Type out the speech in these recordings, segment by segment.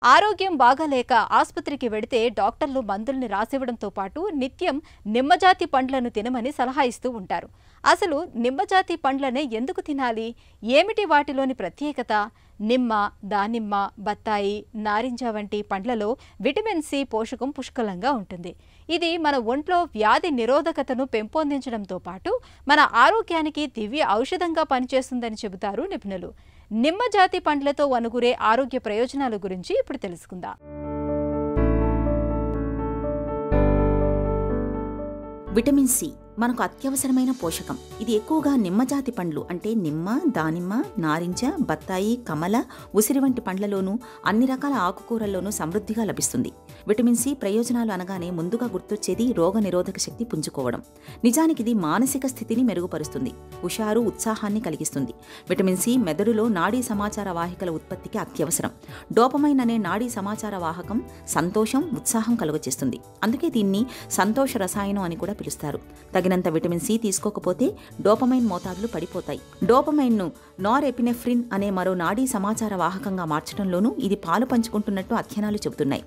ఆరోగ్యం బాగాలేక ఆసుపత్రికి వెడితే డాక్టర్లు మందుల్ని రాసివ్వడంతో పాటు నిత్యం నిమ్మజాతి పండ్లను తినమని సలహా ఇస్తూ ఉంటారు. అసలు నిమ్మజాతి పండ్లనే ఎందుకు తినాలి? ఏమిటి వాటిలోని ప్రత్యేకత? నిమ్మ, దానిమ్మ, బత్తాయి, నారింజ వంటి పండ్లలో విటమిన్ సి పోషకం పుష్కలంగా ఉంటుంది. ఇది మన ఒంట్లో వ్యాధి నిరోధకతను పెంపొందించడంతో పాటు మన ఆరోగ్యానికి దివ్య ఔషధంగా పనిచేస్తుందని చెబుతారు నిపుణులు. నిమ్మజాతి పండ్లతో వనుగురే ఆరోగ్య ప్రయోజనాల గురించి ఇప్పుడు తెలుసుకుందాం. విటమిన్ సి మనకు అత్యవసరమైన పోషకం. ఇది ఎక్కువగా నిమ్మజాతి పండ్లు అంటే నిమ్మ, దానిమ్మ, నారింజ, బత్తాయి, కమల, ఉసిరి వంటి పండ్లలోనూ అన్ని రకాల ఆకుకూరల్లోనూ సమృద్ధిగా లభిస్తుంది. విటమిన్ సి ప్రయోజనాలు అనగానే ముందుగా గుర్తొచ్చేది రోగ నిరోధక శక్తి పుంజుకోవడం. నిజానికి ఇది మానసిక స్థితిని మెరుగుపరుస్తుంది, హుషారు, ఉత్సాహాన్ని కలిగిస్తుంది. విటమిన్ సి మెదడులో నాడీ సమాచార వాహికల ఉత్పత్తికి అత్యవసరం. డోపమైన్ అనే నాడీ సమాచార వాహకం సంతోషం, ఉత్సాహం కలుగచేస్తుంది. అందుకే దీన్ని సంతోష రసాయనం అని కూడా పిలుస్తారు. తగినంత విటమిన్ సి తీసుకోకపోతే డోపమైన్ మోతాదులు పడిపోతాయి. డోపమైన్ను నార్ ఎపినెఫ్రిన్ అనే మరో నాడీ సమాచార వాహకంగా మార్చడంలోనూ ఇది పాలు పంచుకుంటున్నట్టు అధ్యయనాలు చెబుతున్నాయి.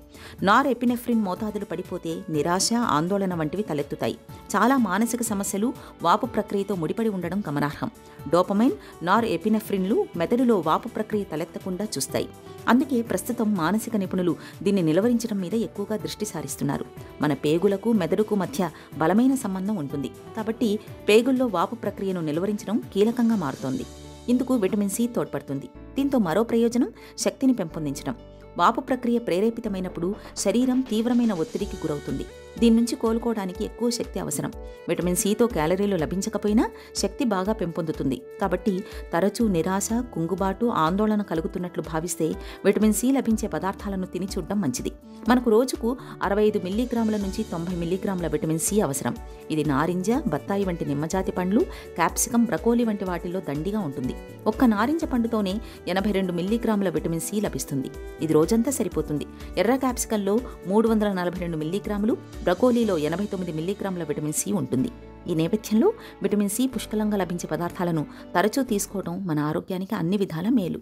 నార్ ఎపినెఫ్రిన్ మోతాదులు పడిపోతే నిరాశ, ఆందోళన వంటివి తలెత్తుతాయి. చాలా మానసిక సమస్యలు వాపు ప్రక్రియతో ముడిపడి ఉండడం గమనార్హం. డోపమైన్, నార్ ఎపినెఫ్రిన్లు మెదడులో వాపు ప్రక్రియ తలెత్తకుండా చూస్తాయి. అందుకే ప్రస్తుతం మానసిక నిపుణులు దీన్ని నిలువరించడం మీద ఎక్కువగా దృష్టి సారిస్తున్నారు. మన పేగులకు మెదడుకు మధ్య బలమైన సంబంధం ఉంటుంది కాబట్టి పేగుల్లో వాపు ప్రక్రియను నిలువరించడం కీలకంగా మారుతోంది. ఇందుకు విటమిన్ సి తోడ్పడుతుంది. దీంతో మరో ప్రయోజనం శక్తిని పెంపొందించడం. వాపు ప్రక్రియ ప్రేరేపితమైనప్పుడు శరీరం తీవ్రమైన ఒత్తిడికి గురవుతుంది. దీని నుంచి కోలుకోవడానికి ఎక్కువ శక్తి అవసరం. విటమిన్ సితో క్యాలరీలు లభించకపోయినా శక్తి బాగా పెంపొందుతుంది. కాబట్టి తరచూ నిరాశ, కుంగుబాటు, ఆందోళన కలుగుతున్నట్లు భావిస్తే విటమిన్ సి లభించే పదార్థాలను తిని చూడడం మంచిది. మనకు రోజుకు 65 మిల్లీగ్రాముల నుంచి 90 మిల్లీగ్రాముల విటమిన్ సి అవసరం. ఇది నారింజ, బత్తాయి వంటి నిమ్మజాతి పండ్లు, క్యాప్సికం, బ్రకోలీ వంటి వాటిల్లో దండిగా ఉంటుంది. ఒక్క నారింజ పండుతోనే 82 మిల్లీగ్రాముల విటమిన్ సి లభిస్తుంది. ఇది రోజంతా సరిపోతుంది. ఎర్ర క్యాప్సికంలో 342 మిల్లీగ్రాములు, బ్రకోలీలో 89 మిల్లీగ్రాముల విటమిన్ సి ఉంటుంది. ఈ నేపథ్యంలో విటమిన్ సి పుష్కలంగా లభించే పదార్థాలను తరచూ తీసుకోవడం మన ఆరోగ్యానికి అన్ని విధాల మేలు.